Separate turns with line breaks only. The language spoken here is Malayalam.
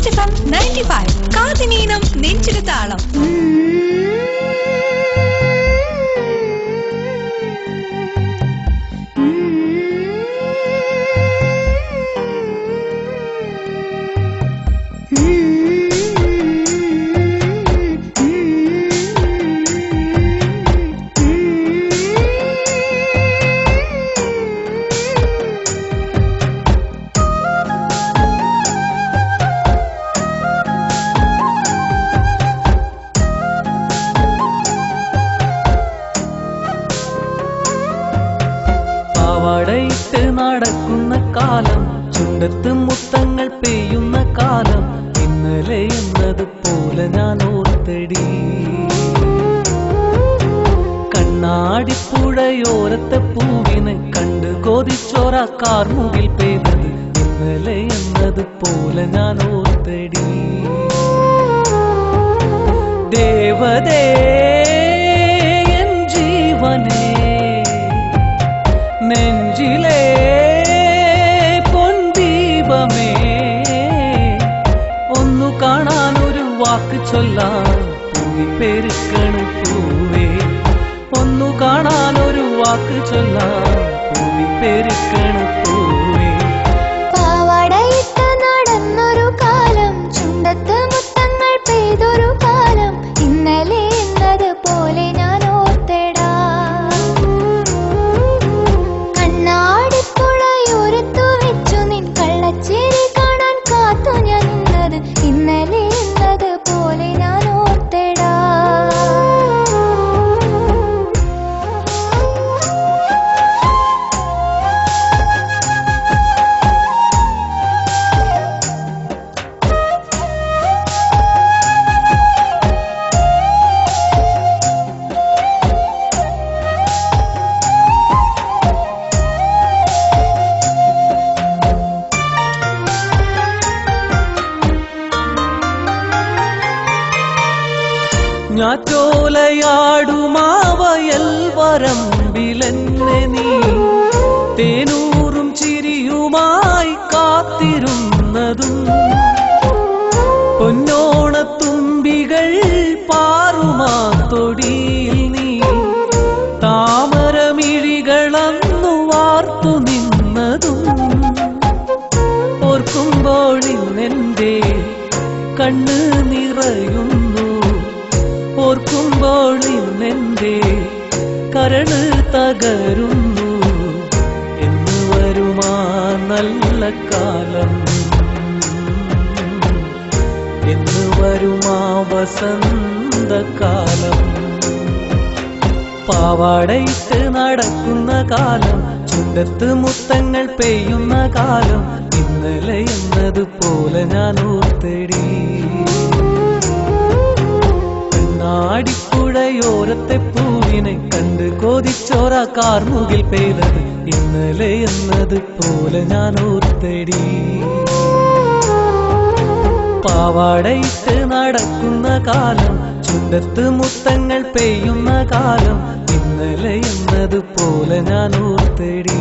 Hit FM 95 കാതിനീനം നെഞ്ചിന് താളം.
പാവാടയിട്ട് നടക്കുന്ന കാലം, ചുണ്ടത്ത് മുത്തങ്ങൾ പെയ്യുന്ന കാലം, ഇന്നലെ എന്നതുപോലെ ഞാൻ ഓർത്തടി. കണ്ണാടിപ്പുഴയോരത്തെ പൂവിനെ കണ്ട് കൊതിച്ചോര കാർമുകിൽ പെയ്തത്, ഇന്നലെ എന്നതുപോലെ ഞാൻ ഓർത്തടി. ദേവതേ എൻ ജീവനേ, നെഞ്ചിലേ പൊൻദീപമേ, ഒന്നു കാണാനൊരു വാക്ക് ചൊല്ലാൻ പൂവി പെരുക്കണ പൂവേ, ഒന്നു കാണാനൊരു വാക്ക് ചൊല്ലാൻ പൂവി പെരുക്കണ പൂവേ.
പാവാടയിട്ട് നടന്നൊരു കാലം, ചുണ്ടത്ത് മുത്തങ്ങൾ പെയ്തൊരു കാലം, ഇന്നലെ എന്നത് പോലെ ഞാൻ ഓർത്തടാ. കണ്ണാടിപ്പുഴയോരത്തു വെച്ചു നിൻ കള്ളച്ചേരി കാണാൻ കാത്തു ഞാൻ നിന്നത്, ഇന്നലെ എന്നത് പോലെ ഞാൻ ഓർത്തടാ.
ഞാറ്റോലയാടുമാവയൽ വരമ്പിലെന്നെ നീ തേനൂറും ചിരിയുമായി കാത്തിരുന്നതും, പൊന്നോണത്തുമ്പികൾ പാറുമാത്തൊടിയിൽ നീ താമരമിഴികളന്നു വാർത്തു നിന്നതും, ഓർക്കുമ്പോൾ ഇന്നെന്റെ കണ്ണ് നിറയുന്നു, ഓർക്കുമ്പോൾ ഇന്നെന്റെ കരണ് തകരുന്നു. എന്ന് വരുമാ നല്ല കാലം, എന്ന് വരുമാ വസന്തകാലം. പാവാടയിട്ട് നടക്കുന്ന കാലം, ചുണ്ടത്ത് മുത്തങ്ങൾ പെയ്യുന്ന കാലം, ഇന്നലെ എന്നതുപോലെ ഞാൻ ഓർത്തടി. കണ്ണാടിപ്പുഴയോരത്തെ പൂവിനെ കണ്ട് കൊതിച്ചോര കാർമുകിൽ പെയ്തത്, ഇന്നലെ എന്നതുപോലെ ഞാൻ ഓർത്തടി. പാവാടയിട്ട് നടക്കുന്ന കാലം, ചുണ്ടത്ത് മുത്തങ്ങൾ പെയ്യുന്ന കാലം, ഇന്നലെ എന്നതുപോലെ ഞാൻ ഓർത്തടി.